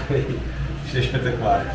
Isto é espetacular.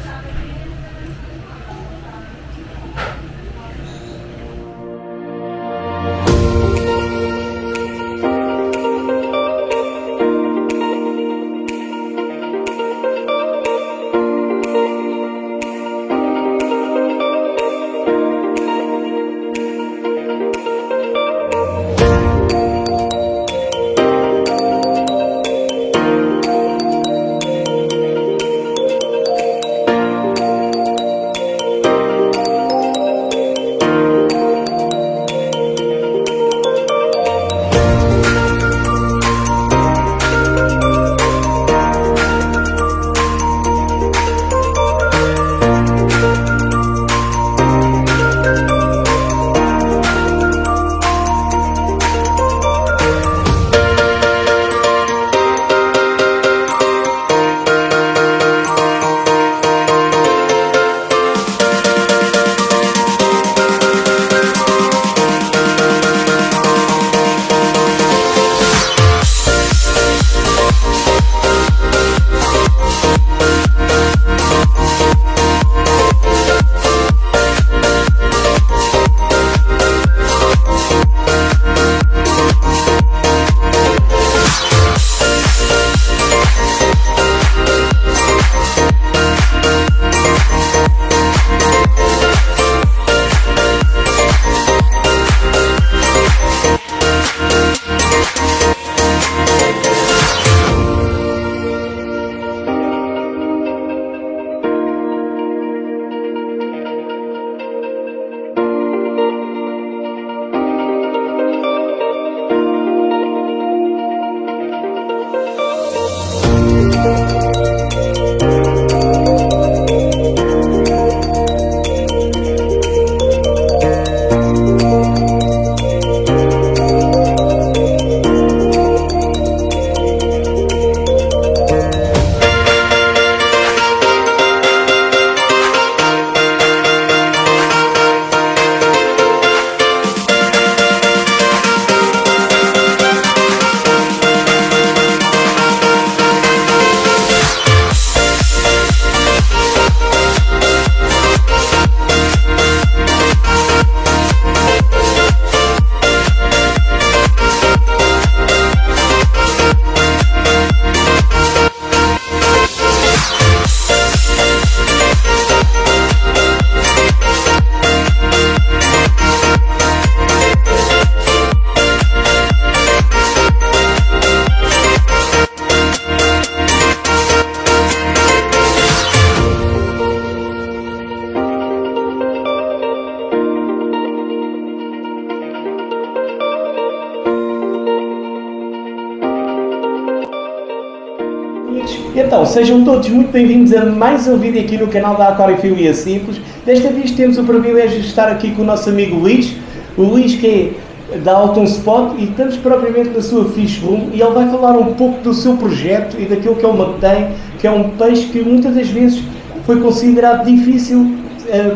Então, sejam todos muito bem-vindos a mais um vídeo aqui no canal da Aquariofilia Simples. Desta vez temos o privilégio de estar aqui com o nosso amigo Luís. O Luís que é da Alton Spot e estamos propriamente na sua Fish Room e ele vai falar um pouco do seu projeto e daquilo que ele mantém, que é um peixe que muitas das vezes foi considerado difícil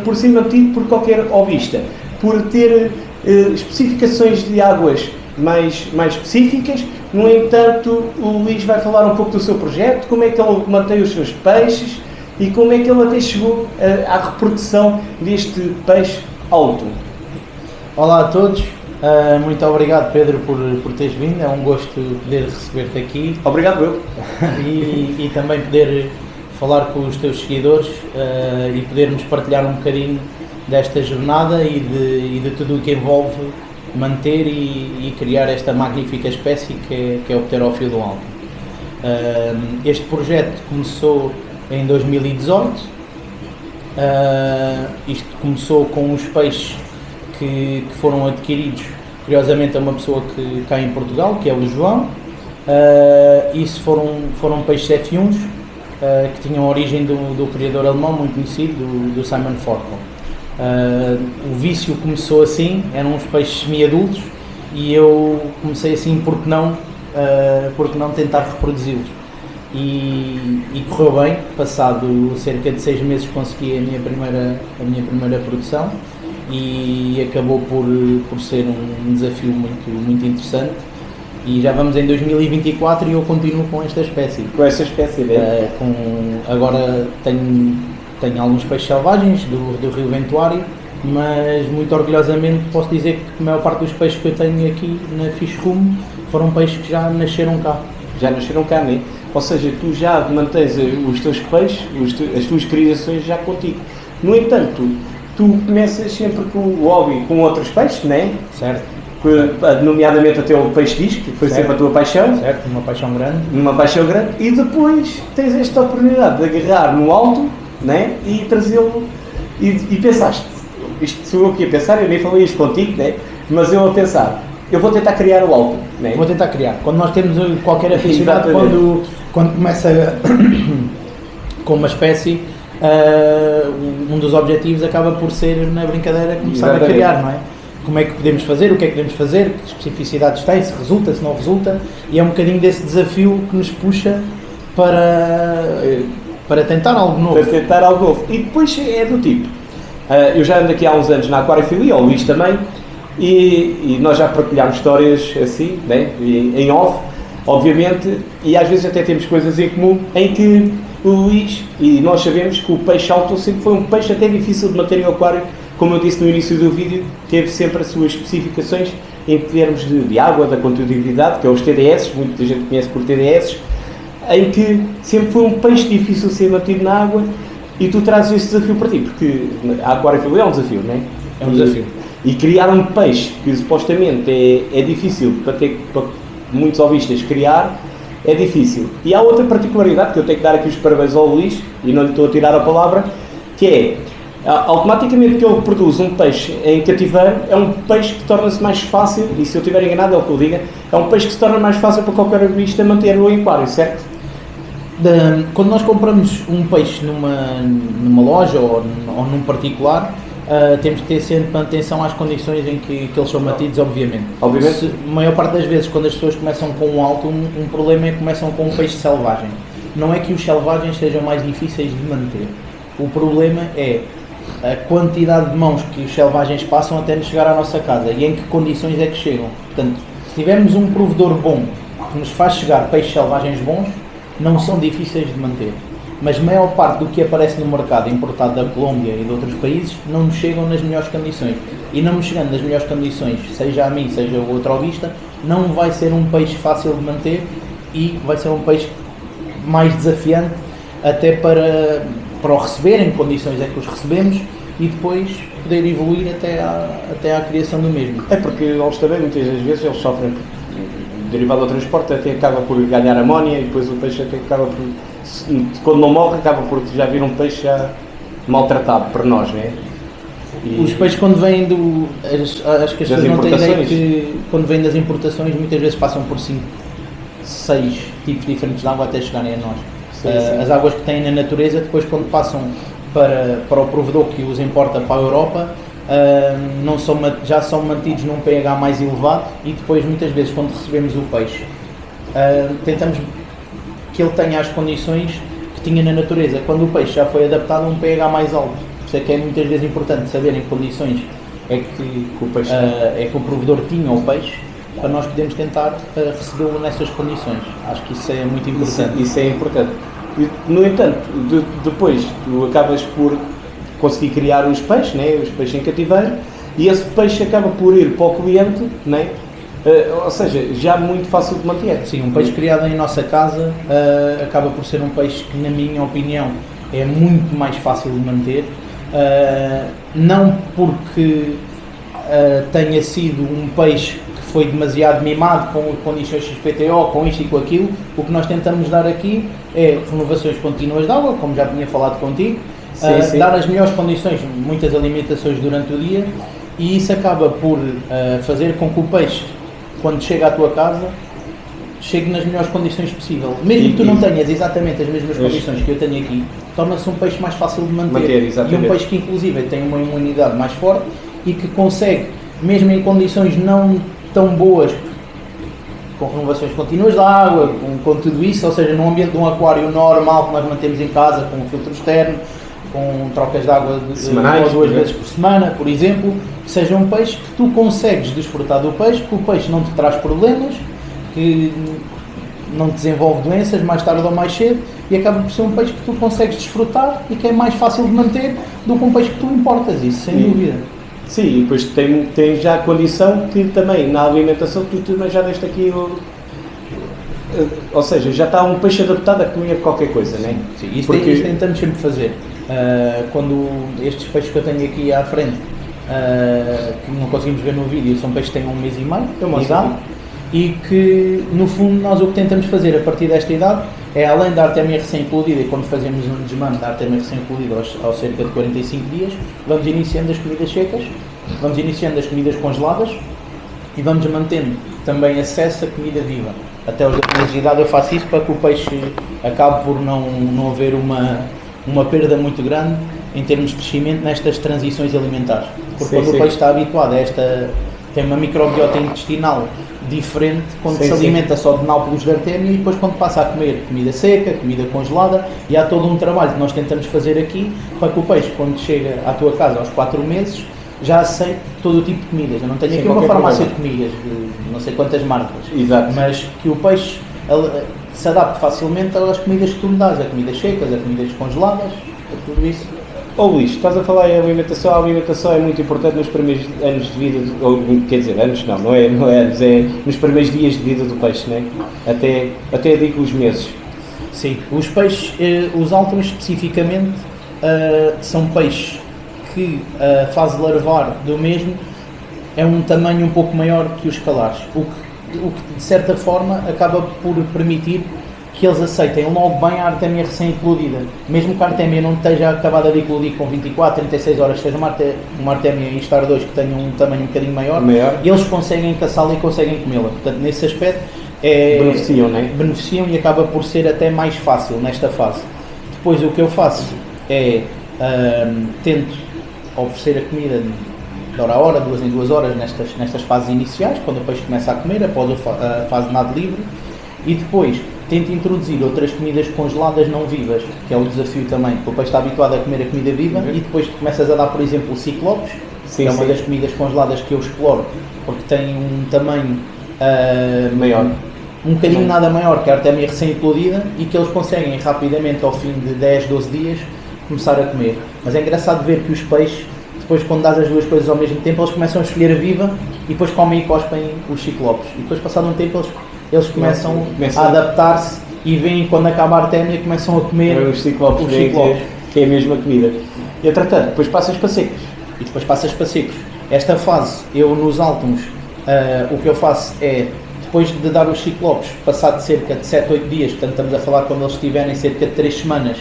por ser mantido por qualquer hobbyista, por ter especificações de águas mais específicas. No entanto, o Luís vai falar um pouco do seu projeto, como é que ele mantém os seus peixes e como é que ele até chegou à reprodução deste peixe alto. Olá a todos, muito obrigado Pedro por teres vindo, é um gosto poder receber-te aqui. Obrigado eu. E também poder falar com os teus seguidores e podermos partilhar um bocadinho desta jornada e de tudo o que envolve manter e criar esta magnífica espécie que é o Pterófilo alto. Este projeto começou em 2018, isto começou com os peixes que foram adquiridos, curiosamente, a uma pessoa que cá em Portugal, que é o João. Isso foram peixes F1s que tinham origem do criador alemão muito conhecido, do Simon Forkel. O vício começou assim, eram uns peixes semi-adultos e eu comecei assim, porque não tentar reproduzi-los, e correu bem. Passado cerca de 6 meses consegui a minha primeira produção e acabou por ser um desafio muito interessante. E já vamos em 2024 e eu continuo com esta espécie. Com essa espécie, né? Agora tenho alguns peixes selvagens do Rio Ventuário, mas muito orgulhosamente posso dizer que a maior parte dos peixes que eu tenho aqui na Fish Room foram peixes que já nasceram cá. Já nasceram cá, né? Ou seja, tu já mantens os teus peixes, as tuas criações já contigo. No entanto, tu começas sempre com o hobby com outros peixes, né? Certo. Nomeadamente até o peixe disco, que foi sempre a tua paixão. Certo, uma paixão grande. Uma paixão grande. E depois tens esta oportunidade de agarrar no alto, né? E trazê-lo. E pensaste, isto sou eu que ia pensar, eu nem falei isto contigo, né? Mas eu a pensar, eu vou tentar criar o alto, né? Vou tentar criar. Quando nós temos qualquer aficionado, quando começa com uma espécie, um dos objetivos acaba por ser, na brincadeira, começar a criar, não é? Como é que podemos fazer, o que é que podemos fazer, que especificidades tem, se resulta, se não resulta, e é um bocadinho desse desafio que nos puxa para tentar algo novo. Para tentar algo novo. E depois é do tipo, eu já ando aqui há uns anos na aquariofilia, o Luís também, e nós já partilhámos histórias assim, né? Em off, obviamente, e às vezes até temos coisas em comum, em que o Luís, e nós sabemos que o peixe alto sempre foi um peixe até difícil de manter em aquário. Como eu disse no início do vídeo, teve sempre as suas especificações em termos de água, da condutividade, que é os TDS, muita gente conhece por TDS, em que sempre foi um peixe difícil de ser mantido na água, e tu trazes esse desafio para ti, porque a aquariofilia é um desafio, não é? É um desafio. E criar um peixe que supostamente é difícil para muitos ovistas criar, é difícil. E há outra particularidade, que eu tenho que dar aqui os parabéns ao Luís, e não lhe estou a tirar a palavra, que é, automaticamente que ele produz um peixe em cativeiro, é um peixe que torna-se mais fácil, e se eu estiver enganado é o que eu diga, é um peixe que se torna mais fácil para qualquer avista manter no aquário, certo? Quando nós compramos um peixe numa loja ou num particular, temos que ter sempre atenção às condições em que eles são mantidos, obviamente. A maior parte das vezes, quando as pessoas começam com um alto, um problema é que começam com um peixe selvagem. Não é que os selvagens sejam mais difíceis de manter. O problema é a quantidade de mãos que os selvagens passam até nos chegar à nossa casa e em que condições é que chegam. Portanto, se tivermos um provedor bom que nos faz chegar peixes selvagens bons, não são difíceis de manter. Mas a maior parte do que aparece no mercado importado da Colômbia e de outros países não nos chegam nas melhores condições. E não nos chegando nas melhores condições, seja a mim, seja o outro ovista, não vai ser um peixe fácil de manter e vai ser um peixe mais desafiante até para o receber, em que condições é que os recebemos, e depois poder evoluir até à criação do mesmo. É porque eles também, muitas das vezes, eles sofrem derivado do transporte, até acaba por ganhar amónia, e depois o peixe até acaba por, quando não morre, acaba por já vir um peixe já maltratado por nós, não é? E os peixes, quando vêm acho que as pessoas não têm ideia que quando vêm das importações, muitas vezes passam por 5, 6 tipos diferentes de água até chegarem a nós. Sim. As águas que têm na natureza, depois quando passam para o provedor que os importa para a Europa, já são mantidos num pH mais elevado, e depois muitas vezes quando recebemos o peixe, tentamos que ele tenha as condições que tinha na natureza, quando o peixe já foi adaptado a um pH mais alto. Por isso é que é muitas vezes importante saber em que condições é que o provedor tinha o peixe, para nós podermos tentar recebê-lo nessas condições. Acho que isso é muito importante. Isso é importante. No entanto, depois tu acabas por conseguir criar os peixes, né? Os peixes em cativeiro, e esse peixe acaba por ir para o cliente, né? Ou seja, já muito fácil de manter. Sim, um peixe criado em nossa casa acaba por ser um peixe que, na minha opinião, é muito mais fácil de manter, não porque tenha sido um peixe que foi demasiado mimado com condições XPTO, com isto e com aquilo. O que nós tentamos dar aqui é renovações contínuas de água, como já tinha falado contigo, sim. Dar as melhores condições, muitas alimentações durante o dia, e isso acaba por fazer com que o peixe, quando chega à tua casa, chegue nas melhores condições possível. Mesmo que tu não tenhas exatamente as mesmas condições que eu tenho aqui, torna-se um peixe mais fácil de manter. E um peixe que inclusive tem uma imunidade mais forte e que consegue, mesmo em condições não tão boas, com renovações contínuas de água, com tudo isso, ou seja, num ambiente de um aquário normal que nós mantemos em casa, com um filtro externo, com trocas de água uma ou duas vezes por semana, por exemplo, que seja um peixe que tu consegues desfrutar do peixe, que o peixe não te traz problemas, que não desenvolve doenças mais tarde ou mais cedo e acaba por ser um peixe que tu consegues desfrutar e que é mais fácil de manter do que um peixe que tu importas, isso sem dúvida. Sim, e depois tem já a condição que também na alimentação tu também já deste aqui ou seja, já está um peixe adaptado a comer qualquer coisa, não é? Sim, isso tentamos sempre fazer. Quando estes peixes que eu tenho aqui à frente, que não conseguimos ver no vídeo, são peixes que têm 1 mês e meio de idade, e que no fundo nós o que tentamos fazer a partir desta idade é, além da artémia recém-includida, e quando fazemos um desmame da artémia recém-includida aos cerca de 45 dias, vamos iniciando as comidas secas, vamos iniciando as comidas congeladas e vamos mantendo também acesso à comida viva. Até aos 2 meses de idade eu faço isso para que o peixe acabe por não haver uma perda muito grande em termos de crescimento nestas transições alimentares. Porque quando o peixe está habituado a tem uma microbiota intestinal diferente quando se alimenta só de nápoles de artémia e depois quando passa a comer comida seca, comida congelada, e há todo um trabalho que nós tentamos fazer aqui para que o peixe, quando chega à tua casa aos 4 meses, já aceite todo o tipo de comidas. Eu não tenho aqui uma farmácia de comidas, de não sei quantas marcas, mas que o peixe se adapte facilmente às comidas que tu lhe dás, a comidas secas, a comidas congeladas, a tudo isso. Luís, estás a falar em alimentação, a alimentação é muito importante nos primeiros anos de vida, ou quer dizer, anos não é anos, é nos primeiros dias de vida do peixe, não é? Até digo os meses. Sim, os peixes, os áltons especificamente, são peixes que a fase larvar do mesmo é um tamanho um pouco maior que os calares, o que de certa forma acaba por permitir que eles aceitem logo bem a artémia recém-eclodida, mesmo que a artémia não esteja acabada de eclodir com 24, 36 horas, seja uma artémia em estar 2 que tenha um tamanho um bocadinho maior. Eles conseguem caçá-la e conseguem comê-la, portanto nesse aspecto beneficiam, não é? Beneficiam e acaba por ser até mais fácil nesta fase. Depois o que eu faço é tento oferecer a comida de hora a hora, 2 em 2 horas nestas fases iniciais, quando o peixe começa a comer, após a fase de nado livre, e depois tento introduzir outras comidas congeladas não vivas, que é o desafio também, porque o peixe está habituado a comer a comida viva e depois começas a dar, por exemplo, o ciclopes, que é uma das comidas congeladas que eu exploro, porque tem um tamanho maior, um bocadinho nada maior que a artémia recém-eclodida e que eles conseguem rapidamente, ao fim de 10, 12 dias, começar a comer. Mas é engraçado ver que os peixes, depois quando dás as duas coisas ao mesmo tempo, eles começam a escolher a viva e depois comem e cospem os ciclopes. E depois, passado um tempo, eles começam a adaptar-se e veem quando acaba a artémia, começam a comer os ciclopes. Que é a mesma comida. E entretanto, depois passas para secos. E depois passas para secos. Esta fase, eu nos áltons, o que eu faço é, depois de dar os ciclopes, passado cerca de 7, 8 dias, portanto estamos a falar quando eles tiverem cerca de 3 semanas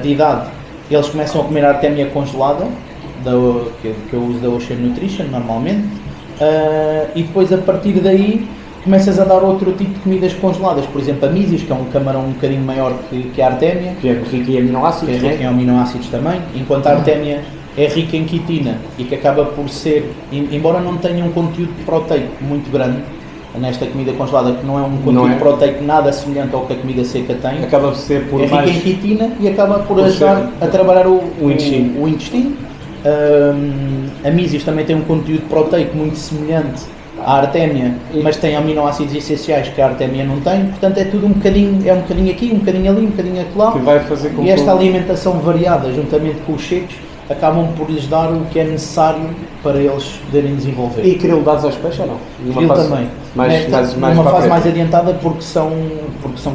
de idade, eles começam a comer a artémia congelada, que eu uso da Ocean Nutrition normalmente, e depois a partir daí começas a dar outro tipo de comidas congeladas, por exemplo a Mysis, que é um camarão um bocadinho maior que a artémia, que é rica em aminoácidos, que é rica em aminoácidos também, enquanto a artémia é rica em quitina e que acaba por ser, embora não tenha um conteúdo proteico muito grande nesta comida congelada, que não é um conteúdo proteico nada semelhante ao que a comida seca tem, acaba por ser por rica em quitina e acaba por ajudar a trabalhar o intestino. A Mysis também tem um conteúdo proteico muito semelhante à artémia, mas tem aminoácidos essenciais que a artémia não tem, portanto é tudo um bocadinho aqui, um bocadinho ali, um bocadinho acolá, que vai fazer com e esta alimentação variada, juntamente com os secos, acabam por lhes dar o que é necessário para eles poderem desenvolver. E krill dás aos peixes ou não? Krill também. Numa fase mais adiantada, porque são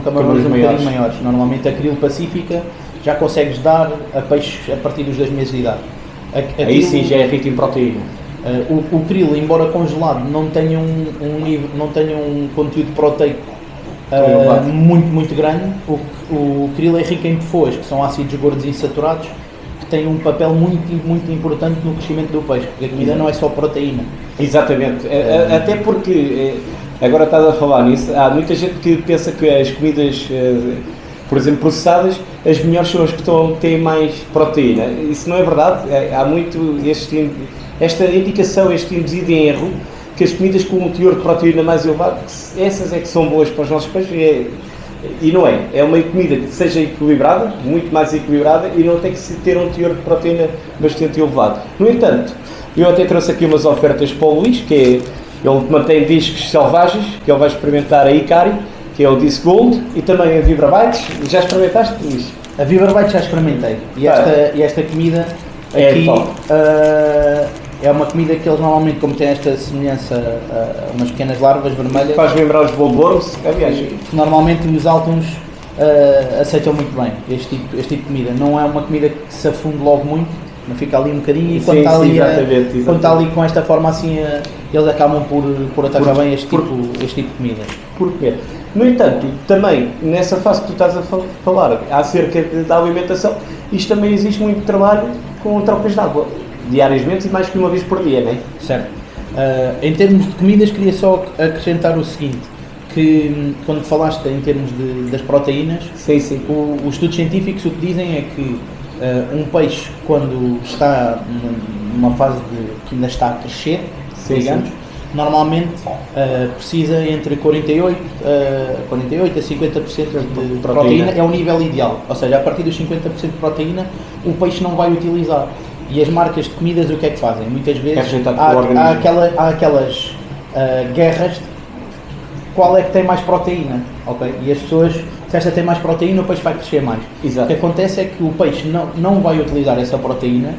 camarões um bocadinho maiores. Normalmente a krill pacífica já consegues dar a peixes a partir dos 2 meses de idade. Aí sim já é rico em proteína. O krill, embora congelado, não tenha um conteúdo proteico muito grande. O krill é rico em PFOAs, que são ácidos gordos insaturados, que têm um papel muito importante no crescimento do peixe, porque a comida não é só proteína. Exatamente, até porque, agora estás a falar nisso, há muita gente que pensa que as comidas, por exemplo, processadas, as melhores são as que têm mais proteína. Isso não é verdade, há muito esta indicação, este induzido em erro, que as comidas com um teor de proteína mais elevado, essas é que são boas para os nossos peixes, e não é. É uma comida que seja equilibrada, muito mais equilibrada, e não tem que ter um teor de proteína bastante elevado. No entanto, eu até trouxe aqui umas ofertas para o Luís, que Ele mantém discos selvagens, que ele vai experimentar a Icari, que é o Disc Gold, e também a Vibrabytes. Já experimentaste, Luís? A Vibrabyte já experimentei. E esta comida É aqui top. é uma comida que eles normalmente, como tem esta semelhança a umas pequenas larvas vermelhas, Faz lembrar os Boldworms, aliás. que normalmente os Altons aceitam muito bem este tipo de comida. Não é uma comida que se afunde logo muito, não fica ali um bocadinho, e quando Sim, está sim, ali, exatamente. quando está ali com esta forma assim, eles acabam por atacar bem este tipo de comida. Porquê? No entanto, também nessa fase que tu estás a falar acerca da alimentação, isto também existe muito trabalho com trocas de água, diariamente e mais que uma vez por dia, não é? Certo. Em termos de comidas, queria só acrescentar o seguinte, que quando falaste em termos das proteínas, Sim. os estudos científicos o que dizem é que um peixe, quando está numa fase que ainda está a crescer, digamos, normalmente precisa entre 48 a 50% de proteína, é o nível ideal, ou seja, a partir dos 50% de proteína o peixe não vai utilizar. E as marcas de comidas o que é que fazem? Muitas vezes há aquelas guerras de qual é que tem mais proteína, ok? E as pessoas, se esta tem mais proteína, o peixe vai crescer mais. Exato. O que acontece é que o peixe não vai utilizar essa proteína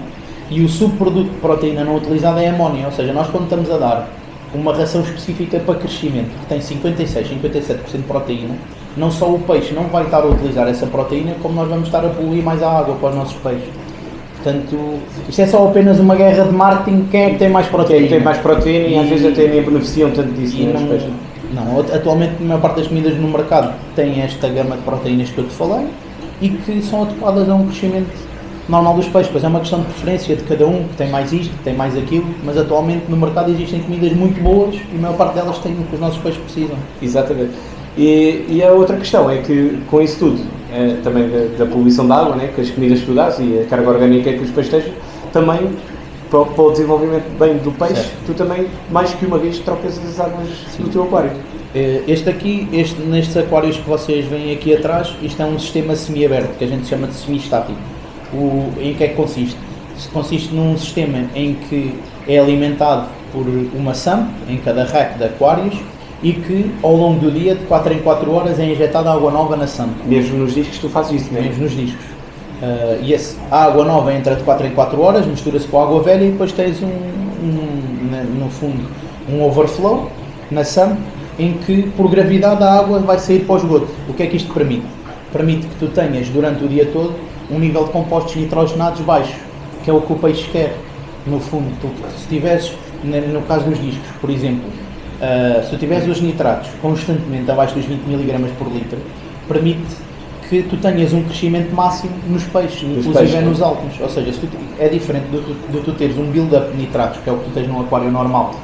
e o subproduto de proteína não utilizada é a amónia, ou seja, nós quando estamos a dar uma ração específica para crescimento que tem 56, 57% de proteína, não só o peixe não vai estar a utilizar essa proteína, como nós vamos estar a poluir mais a água para os nossos peixes. Portanto, isto é só apenas uma guerra de marketing, quem é que tem mais proteína? Quem tem mais proteína e às vezes até nem beneficiam tanto disso. Não, atualmente a maior parte das comidas no mercado tem esta gama de proteínas que eu te falei e que são adequadas a um crescimento normal dos peixes, pois é uma questão de preferência de cada um, que tem mais isto, que tem mais aquilo, mas atualmente no mercado existem comidas muito boas e a maior parte delas tem o que os nossos peixes precisam. Exatamente. E a outra questão é que com isso tudo, também da poluição da água, né, que as comidas que tu dás e a carga orgânica que os peixes têm, também para o desenvolvimento bem do peixe, certo. Tu também mais que uma vez trocas as águas do teu aquário. Nestes aquários que vocês veem aqui atrás, isto é um sistema semi-aberto, que a gente chama de semi-estático. Em que é que consiste? Consiste num sistema em que é alimentado por uma SAM em cada rack de aquários e que ao longo do dia, de 4 em 4 horas, é injetada água nova na SAM. Mesmo nos discos tu fazes isso, não é? Mesmo nos discos. A água nova entra de 4 em 4 horas, mistura-se com a água velha e depois tens no fundo um overflow na SAM em que por gravidade a água vai sair para o esgoto. O que é que isto permite? Permite que tu tenhas durante o dia todo um nível de compostos nitrogenados baixo, que é o que o peixe quer. No fundo, se tiveres, no caso dos discos, por exemplo, se tu tiveres os nitratos constantemente abaixo dos 20 mg por litro, permite que tu tenhas um crescimento máximo nos peixes, inclusive nos altos. Ou seja, é diferente de tu teres um build-up de nitratos, que é o que tu tens num aquário normal,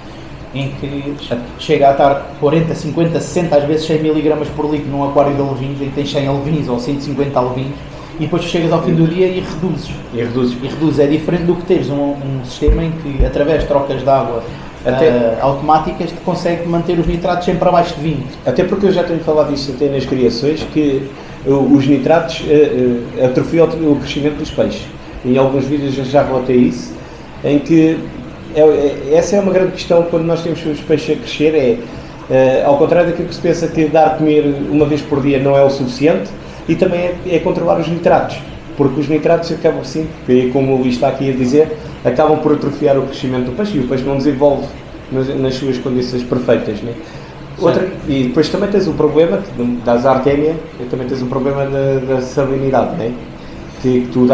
em que chega a estar 40, 50, 60, às vezes 100 mg por litro num aquário de alevins, em que tens 100 alevins ou 150 alevins, e depois chegas ao fim do dia e reduzes. É diferente do que teres um sistema em que, através de trocas de água automáticas, te consegue manter os nitratos sempre abaixo de 20. Até porque eu já tenho falado disso até nas criações, que os nitratos atrofiam o crescimento dos peixes. Em alguns vídeos eu já relatei isso, em que essa é uma grande questão quando nós temos os peixes a crescer, ao contrário daquilo que se pensa que dar a comer uma vez por dia não é o suficiente, e também é controlar os nitratos, porque os nitratos acabam sim, como o Luís está aqui a dizer, acabam por atrofiar o crescimento do peixe e o peixe não desenvolve nas suas condições perfeitas, né? E depois também tens o problema das artémia, também tens o problema da salinidade, né? Que tu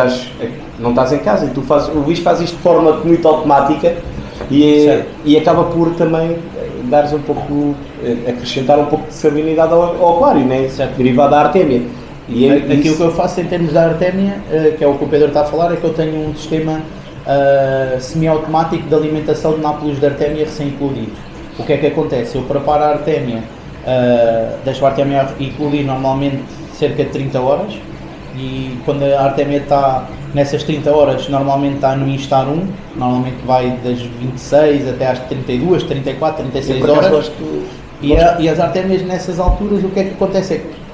não estás em casa, e o Luís faz isto de forma muito automática e acaba por também dares um pouco, acrescentar um pouco de salinidade ao aquário, né? Derivado da artémia. Aquilo que eu faço em termos da artémia, que é o que o Pedro está a falar, é que eu tenho um sistema semi-automático de alimentação de nápoles de artémia recém-eclodidos. O que é que acontece? Eu preparo a artémia, deixo a artémia eclodir normalmente cerca de 30 horas, e quando a artémia está nessas 30 horas, normalmente está no instar 1, normalmente vai das 26 até às 32, 34, 36 horas, e as artémias nessas alturas, o que é que acontece é que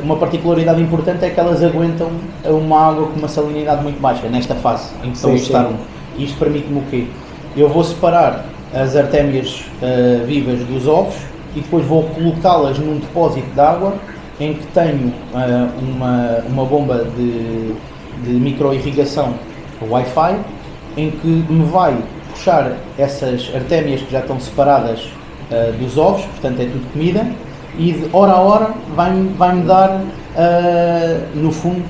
uma particularidade importante é que elas aguentam uma água com uma salinidade muito baixa, nesta fase em que estão a instar 1. Isto permite-me o quê? Eu vou separar as artémias vivas dos ovos e depois vou colocá-las num depósito de água em que tenho uma bomba de micro-irrigação Wi-Fi, em que me vai puxar essas artémias que já estão separadas dos ovos, portanto é tudo comida, e de hora a hora vai-me dar, no fundo,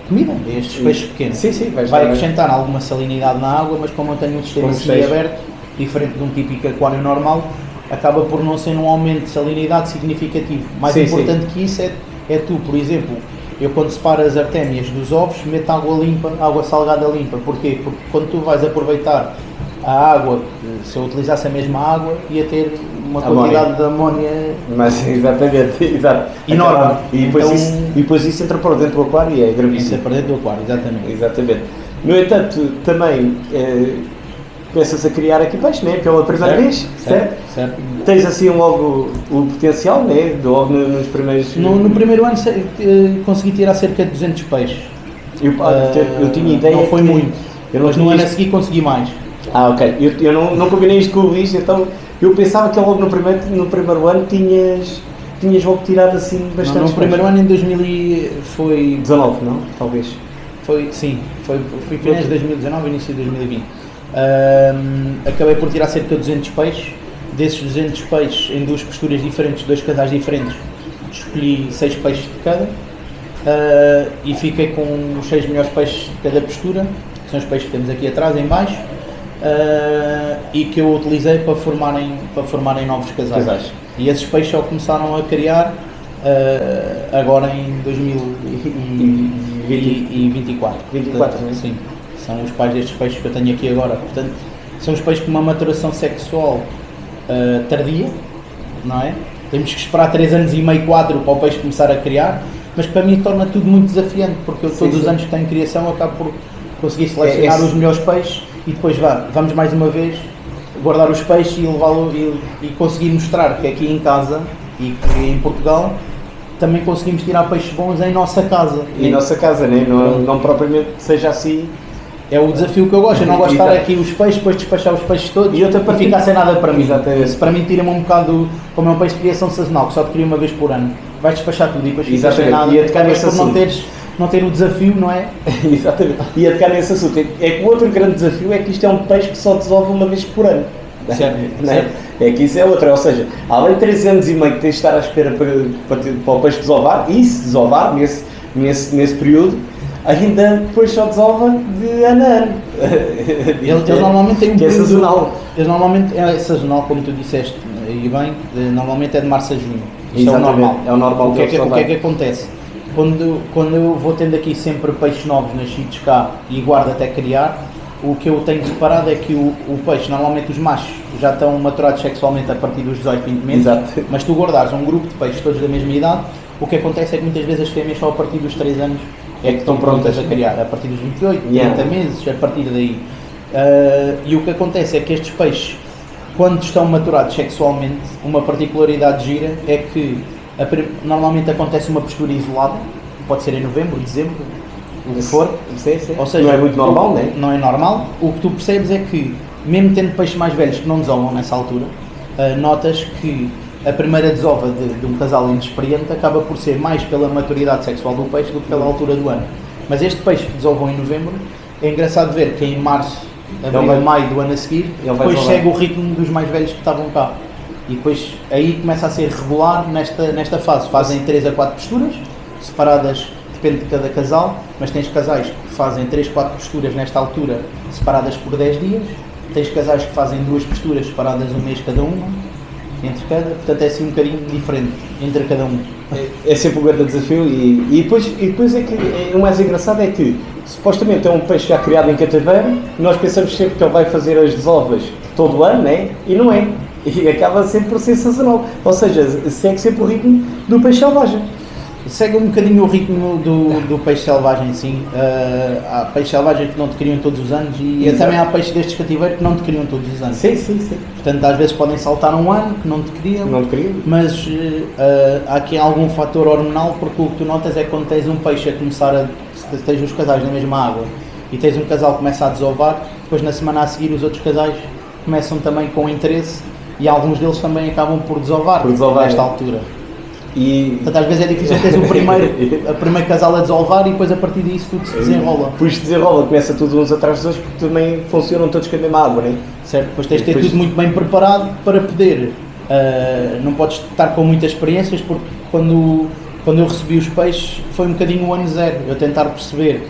comida, estes peixes pequenos. Sim, vai acrescentar alguma salinidade na água, mas como eu tenho um sistema semi-aberto, diferente de um típico aquário normal, acaba por não ser um aumento de salinidade significativo. Mais importante que isso é tu, por exemplo, eu quando separo as artémias dos ovos, meto água limpa, água salgada limpa. Porquê? Porque quando tu vais aproveitar a água, se eu utilizasse a mesma água, ia ter uma quantidade de amónia. Mas exatamente, exato. Enorme. E depois isso entra para dentro do aquário e é gravíssimo. Isso é para dentro do aquário, exatamente. No entanto, também começas a criar aqui peixe, né? Pela primeira vez, certo? Tens assim logo o potencial, né? Logo nos primeiros... No primeiro ano consegui tirar cerca de 200 peixes. Eu tinha ideia. Não foi muito, mas no ano a isto... seguir consegui mais. Ok. Eu não combinei isto com o Luís, então eu pensava que logo no primeiro ano tinhas logo tirado assim bastante. No primeiro ano, em 2000 foi... 19, não? Talvez. Foi finais de 2019, início de 2020. Acabei por tirar cerca de 200 peixes. Desses 200 peixes, em duas posturas diferentes, 2 casais diferentes, escolhi 6 peixes de cada e fiquei com os 6 melhores peixes de cada postura, que são os peixes que temos aqui atrás, em baixo, e que eu utilizei para formarem novos casais. E esses peixes só começaram a criar agora em 2024. 24, não é? Sim, são os pais destes peixes que eu tenho aqui agora. Portanto, são os peixes com uma maturação sexual tardia, não é? Temos que esperar 3 anos e meio, 4 para o peixe começar a criar, mas para mim torna tudo muito desafiante, porque eu todos os anos que tenho criação acabo por conseguir selecionar os melhores peixes e depois vamos mais uma vez guardar os peixes e levá-lo e conseguir mostrar que aqui em casa e que em Portugal também conseguimos tirar peixes bons em nossa casa. Em nossa casa, né? Não propriamente seja assim. É o desafio que eu gosto. Eu não gosto de estar aqui os peixes, depois despachar os peixes todos e ficar sem nada para mim. Isso para mim tira-me um bocado, como é um peixe de criação sazonal, que só te cria uma vez por ano. Vais despachar tudo e depois ficas sem nada. E a tocar nesse assunto. Não ter o desafio, não é? Exatamente. E a tocar nesse assunto. É que o outro grande desafio é que isto é um peixe que só desova uma vez por ano. Certo. É que isso é outra, ou seja, além de 3 anos e meio que tens de estar à espera para o peixe desovar, e se desovar nesse período, ainda depois só desova de ano a ano. Eles normalmente têm um período sazonal. Eles normalmente é sazonal, como tu disseste, e bem, normalmente é de março a junho. Isto é o normal. É o normal. O que é que acontece? Quando eu vou tendo aqui sempre peixes novos nascidos cá e guardo até criar, o que eu tenho reparado é que o peixe, normalmente os machos já estão maturados sexualmente a partir dos 18, 20 meses. Exato. Mas tu guardares um grupo de peixes todos da mesma idade, o que acontece é que muitas vezes as fêmeas só a partir dos 3 anos é que estão prontas a criar, a partir dos 28, 30 meses, a partir daí. E o que acontece é que estes peixes, quando estão maturados sexualmente, uma particularidade gira é que normalmente acontece uma postura isolada, pode ser em novembro, dezembro, o que for. Sim. Ou seja, não é muito normal, né? Não é normal. O que tu percebes é que, mesmo tendo peixes mais velhos que não desovam nessa altura, notas que a primeira desova de um casal inexperiente acaba por ser mais pela maturidade sexual do peixe do que pela altura do ano. Mas este peixe que desovam em novembro, é engraçado ver que em março, abril, maio do ano a seguir, depois segue o ritmo dos mais velhos que estavam cá. E depois aí começa a ser regular nesta fase. Fazem 3 a 4 posturas, separadas, depende de cada casal, mas tens casais que fazem 3, 4 posturas nesta altura, separadas por 10 dias. Tens casais que fazem 2 posturas separadas um mês cada uma, entre cada, portanto é assim um bocadinho diferente entre cada um. É sempre um grande desafio e depois é que o mais engraçado é que supostamente é um peixe já criado em cativeiro, nós pensamos sempre que ele vai fazer as desovas todo o ano, né? E não é. E acaba sempre por ser sazonal, ou seja, segue sempre o ritmo do peixe selvagem. Segue um bocadinho o ritmo do peixe selvagem, sim. Há peixes selvagens que não te criam todos os anos e também há peixes destes cativeiros que não te criam todos os anos. Sim. Portanto, às vezes podem saltar um ano que não te criam, mas há aqui algum fator hormonal, porque o que tu notas é que quando tens um peixe a começar tens os casais na mesma água e tens um casal que começa a desovar, depois na semana a seguir os outros casais começam também com interesse e alguns deles também acabam por desovar, nesta altura. E portanto, às vezes é difícil teres o primeiro casal a desovar e depois a partir disso tudo se desenrola. Depois desenrola, começa tudo uns atrás dos outros porque também funcionam todos com a mesma água, não é? Certo, depois tens de ter tudo muito bem preparado para poder, não podes estar com muitas experiências porque quando eu recebi os peixes foi um bocadinho o ano zero, eu tentar perceber,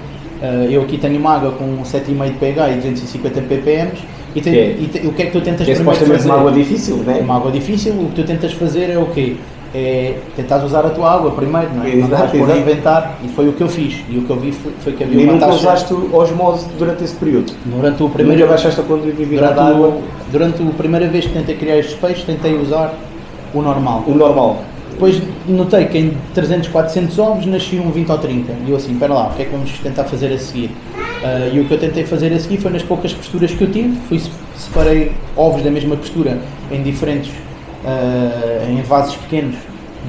eu aqui tenho uma água com 7,5 de pH e 250 ppm e o que é que tu tentas primeiro fazer? É supostamente uma água difícil, não é? Uma água difícil, o que tu tentas fazer é o quê? É tentar usar a tua água primeiro, não é? Exato, não inventar, e foi o que eu fiz, e o que eu vi foi que havia uma uma taxa... taxa... E nunca usaste osmose durante esse período? Durante o primeiro... Nunca baixaste a condutividade da água? Durante a primeira vez que tentei criar estes peixes, tentei usar o normal. O normal? Depois notei que em 300, 400 ovos nasciam 20 ou 30, e eu assim, espera lá, o que é que vamos tentar fazer a seguir? E o que eu tentei fazer a seguir foi nas poucas posturas que eu tive, separei ovos da mesma postura em diferentes, em vasos pequenos,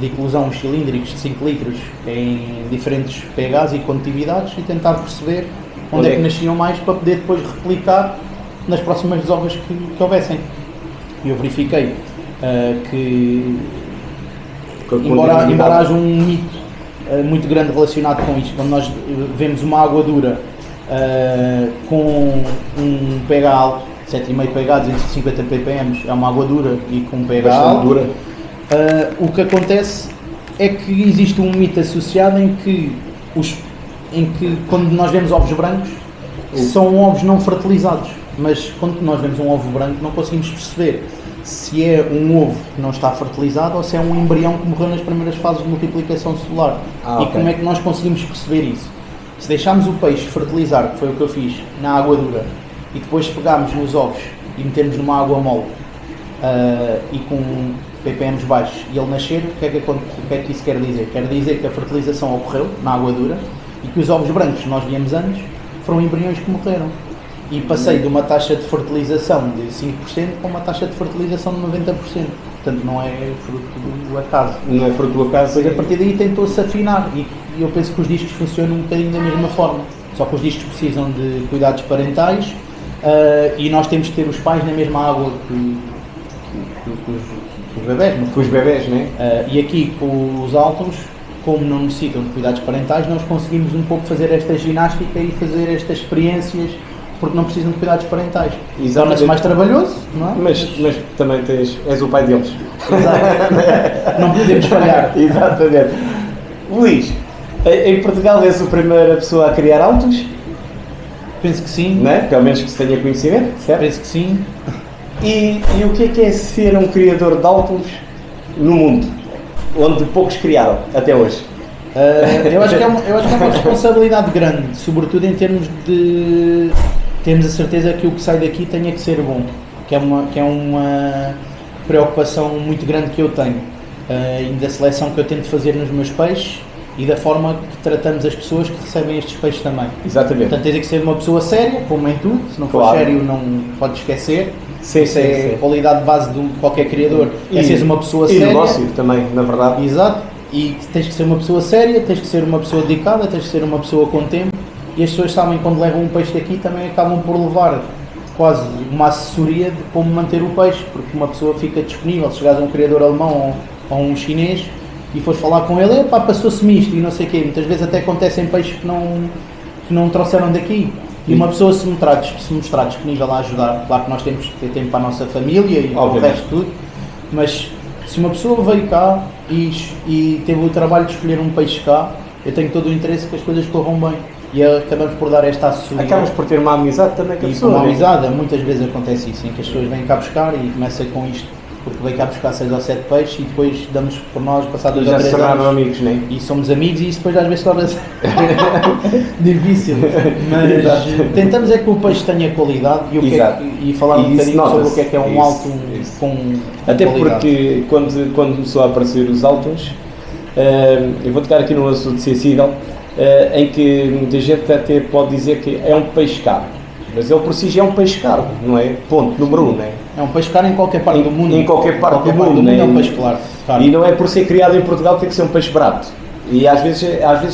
de eclosão cilíndricos de 5 litros em diferentes pHs e condutividades e tentar perceber onde é que nasciam mais para poder depois replicar nas próximas desovas que houvessem. E eu verifiquei que, embora haja um mito muito grande relacionado com isto, quando nós vemos uma água dura com um pH alto, 7,5 pH, 250 ppm, é uma água dura e com um pH alto. Dura. O que acontece é que existe um mito associado em que quando nós vemos ovos brancos são ovos não fertilizados, mas quando nós vemos um ovo branco não conseguimos perceber se é um ovo que não está fertilizado ou se é um embrião que morreu nas primeiras fases de multiplicação celular. E como é que nós conseguimos perceber isso? Se deixarmos o peixe fertilizar, que foi o que eu fiz, na água dura, e depois pegarmos nos ovos e metermos numa água mole e com ppms baixos e ele nascer, o que é que isso quer dizer? Quer dizer que a fertilização ocorreu na água dura e que os ovos brancos que nós víamos antes foram embriões que morreram. E passei de uma taxa de fertilização de 5% para uma taxa de fertilização de 90%. Portanto, não é fruto do acaso. Não é fruto do acaso. Pois a partir daí tentou-se afinar e eu penso que os discos funcionam um bocadinho da mesma forma. Só que os discos precisam de cuidados parentais e nós temos que ter os pais na mesma água que os bebés. Os bebés, não é? E aqui com os altos, como não necessitam de cuidados parentais, nós conseguimos um pouco fazer esta ginástica e fazer estas experiências porque não precisam de cuidados parentais. Torna-se mais trabalhoso, não é? Mas também és o pai deles. Exato. Não podemos falhar. Exatamente. Luís, em Portugal és a primeira pessoa a criar autos? Penso que sim. Não é? Pelo menos que se tenha conhecimento, certo? Penso que sim. E o que é ser um criador de autos no mundo, onde poucos criaram até hoje? Eu acho que é uma responsabilidade grande, sobretudo em termos de termos a certeza que o que sai daqui tenha que ser bom, que é uma preocupação muito grande que eu tenho, e da seleção que eu tento fazer nos meus peixes e da forma que tratamos as pessoas que recebem estes peixes também. Exatamente. Portanto, tens que ser uma pessoa séria, como em tudo, se não for sério não podes esquecer. Isso é a qualidade base de qualquer criador, é seres uma pessoa séria. E negócio também, na verdade. Exato, e tens que ser uma pessoa séria, tens que ser uma pessoa dedicada, tens que ser uma pessoa com tempo, e as pessoas sabem que quando levam um peixe daqui também acabam por levar quase uma assessoria de como manter o peixe, porque uma pessoa fica disponível, se chegares a um criador alemão ou um chinês e fores falar com ele, passou-se-me isto e não sei o quê, muitas vezes até acontecem peixes que não trouxeram daqui. E uma pessoa se mostrar disponível a ajudar, claro que nós temos que ter tempo para a nossa família e o resto de tudo, mas se uma pessoa veio cá e teve o trabalho de escolher um peixe cá, eu tenho todo o interesse que as coisas corram bem. E acabamos por dar esta assessoria. Acabamos por ter uma amizade também com a pessoa. Uma amizade, muitas vezes acontece isso, em que as pessoas vêm cá buscar e começa com isto, porque vem cá buscar 6 ou 7 peixes e depois damos por nós, passados 2 ou 3 anos. Amigos, não é? E somos amigos e isso depois às vezes torna-se difícil. Mas tentamos é que o peixe tenha qualidade e falar um bocadinho sobre o que é um alto com até qualidade. Porque quando começou a aparecer os altos, eu vou tocar aqui no assunto sensível, em que muita gente até pode dizer que é um peixe caro, mas ele por si já é um peixe caro, não é? Ponto número 1, não é? É um peixe caro em qualquer parte do mundo. Em qualquer parte do mundo, é um peixe caro. E não é por ser criado em Portugal que tem que ser um peixe barato. E às vezes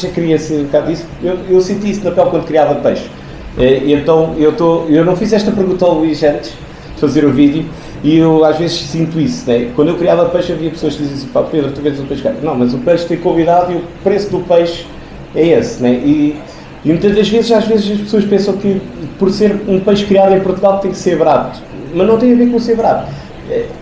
já cria-se um bocado disso. Eu senti isso na pele quando criava peixe. Então eu não fiz esta pergunta ao Luís antes, de fazer o vídeo e eu às vezes sinto isso, né? Quando eu criava peixe havia pessoas que diziam assim, pá, Pedro, tu vês o peixe caro. Não, mas o peixe tem qualidade e o preço do peixe é esse, né? E muitas das vezes, às vezes as pessoas pensam que por ser um peixe criado em Portugal tem que ser barato, mas não tem a ver com ser barato.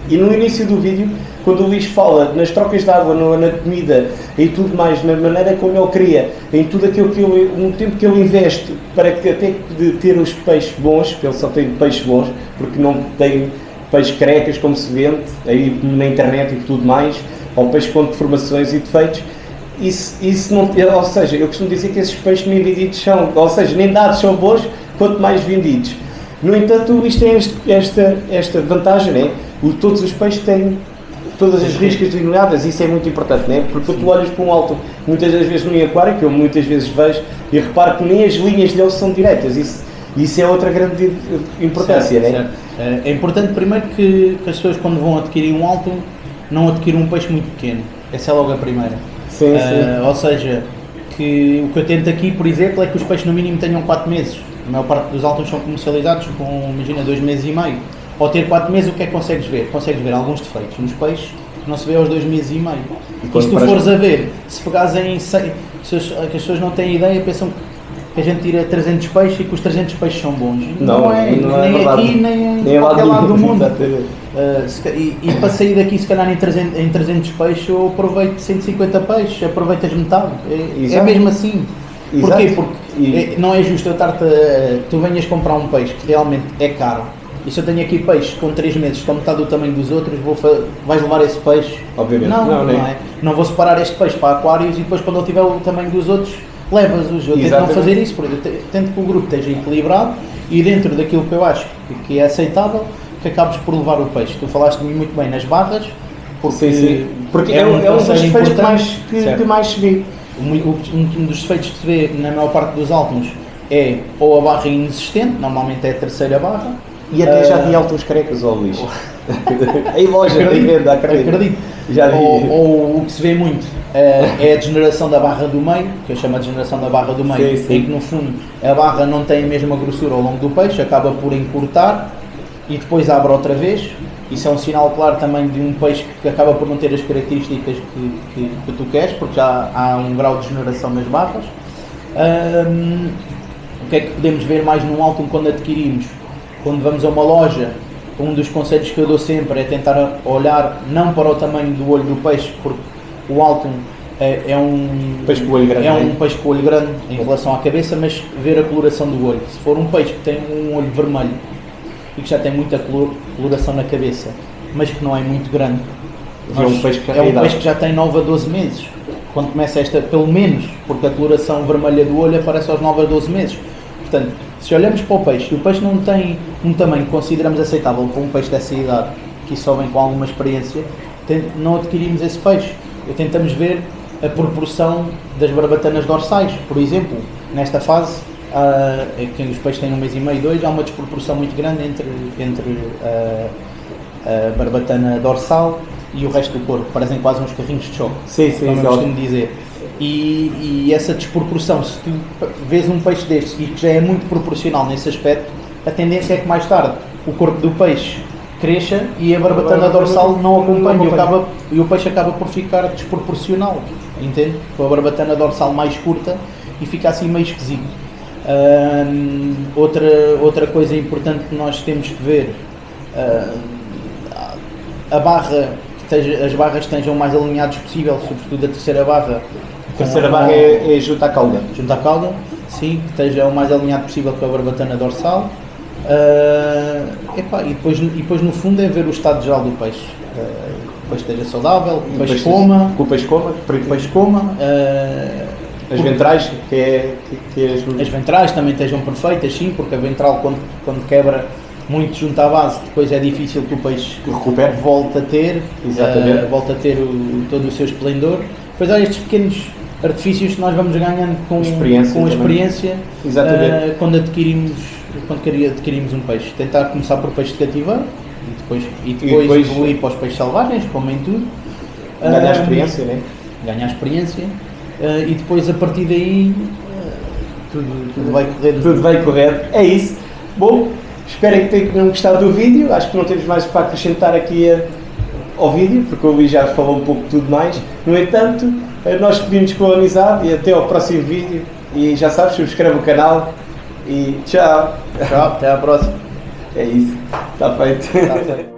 E no início do vídeo, quando o Luís fala nas trocas de água, na comida e tudo mais, na maneira como ele cria, em tudo aquilo que no tempo que ele investe para que até de ter os peixes bons, porque ele só tem peixes bons, porque não tem peixes carecas como se vende aí na internet e tudo mais, ou peixes com deformações e defeitos. Isso não, ou seja, eu costumo dizer que esses peixes nem vendidos são, ou seja, nem dados são bons, quanto mais vendidos. No entanto, isto tem esta vantagem, né? Todos os peixes têm todas as riscas delineadas, isso é muito importante, né? Porque tu olhas para um alto, muitas das vezes no aquário, que eu muitas vezes vejo, e reparo que nem as linhas dele são direitas, isso é outra grande importância, certo, né? Certo. É importante primeiro que as pessoas quando vão adquirir um alto, não adquiram um peixe muito pequeno, essa é logo a primeira. Sim, sim. Ou seja, que o que eu tento aqui, por exemplo, é que os peixes no mínimo tenham 4 meses. A maior parte dos altos são comercializados com, imagina, 2 meses e meio. Ao ter 4 meses, o que é que consegues ver? Consegues ver alguns defeitos nos peixes que não se vê aos 2 meses e meio. E se tu fores a ver, se pegares em 100, que as pessoas não têm ideia, pensam que a gente tira 300 peixes e que os 300 peixes são bons. Não é nem verdade. aqui, nem em qualquer lado do mundo. Exatamente. E para sair daqui, se calhar em 300 peixes, eu aproveito 150 peixes, aproveitas metade. É mesmo assim. Porquê? Exato. Porque não é justo eu estar-te. Tu venhas comprar um peixe que realmente é caro. E se eu tenho aqui peixes com 3 meses com metade do tamanho dos outros, vais levar esse peixe? Obviamente. Não é. Não vou separar este peixe para aquários e depois quando ele tiver o tamanho dos outros, levas-os. Eu tento não fazer isso, porque eu tento que o grupo esteja equilibrado e dentro daquilo que eu acho que é aceitável, que acabes por levar o peixe. Tu falaste muito bem nas barras, porque, sim. Porque é um dos defeitos que mais se vê. Um dos defeitos que se vê na maior parte dos áltons é ou a barra inexistente, normalmente é a terceira barra. E até já vi altos carecas, ó Luís. Em loja, acredito. Já vi. Ou o que se vê muito é a degeneração da barra do meio, que eu chamo de degeneração da barra do meio, sim. em que no fundo a barra não tem a mesma grossura ao longo do peixe, acaba por encurtar e depois abre outra vez. Isso é um sinal claro também de um peixe que acaba por não ter as características que tu queres, porque já há um grau de degeneração nas barras. O que é que podemos ver mais num alto quando adquirimos? Quando vamos a uma loja, um dos conselhos que eu dou sempre é tentar olhar não para o tamanho do olho do peixe, porque o alto é um peixe com olho grande, um peixe com olho grande em relação à cabeça, mas ver a coloração do olho. Se for um peixe que tem um olho vermelho e que já tem muita coloração na cabeça, mas que não é muito grande, é um peixe que já tem 9 a 12 meses. Quando começa pelo menos, porque a coloração vermelha do olho aparece aos 9 a 12 meses. Portanto, se olhamos para o peixe e o peixe não tem um tamanho que consideramos aceitável para um peixe dessa idade, que só vem com alguma experiência, não adquirimos esse peixe. Tentamos ver a proporção das barbatanas dorsais, por exemplo. Nesta fase, que os peixes têm 1 mês e meio, 2, há uma desproporção muito grande entre a barbatana dorsal e o resto do corpo. Parecem quase uns carrinhos de choque, como eu costumo dizer. E essa desproporção, se tu vês um peixe destes e que já é muito proporcional nesse aspecto, a tendência é que mais tarde o corpo do peixe cresça e a barbatana dorsal não acompanhe e o peixe acaba por ficar desproporcional, entende? Com a barbatana dorsal mais curta e fica assim meio esquisito. Outra coisa importante que nós temos que ver, a barra, as barras estejam o mais alinhadas possível, sobretudo a terceira barra. A terceira barra é junto à cauda. Junto à cauda, sim, que esteja o mais alinhado possível com a barbatana dorsal. E depois no fundo é ver o estado geral do peixe. Que o peixe esteja saudável, que o peixe coma. As ventrais, As ventrais também estejam perfeitas, sim, porque a ventral quando quebra muito junto à base, depois é difícil que o peixe recupere, volte a ter todo o seu esplendor. Depois há estes pequenos artifícios que nós vamos ganhando com a experiência quando adquirimos um peixe. Tentar começar por peixe de cativeiro e depois evoluir para os peixes selvagens, como em tudo. Ganhar experiência, né? Ganhar experiência e depois a partir daí tudo vai correr. Tudo vai correr, é isso. Bom, Espero que tenham gostado do vídeo. Acho que não temos mais para acrescentar aqui ao vídeo, porque o Luís já falou um pouco de tudo mais. No entanto, nós pedimos com a amizade e até ao próximo vídeo. E já sabes, subscreve o canal e tchau. Tchau, até à próxima. É isso, está feito. Tá certo.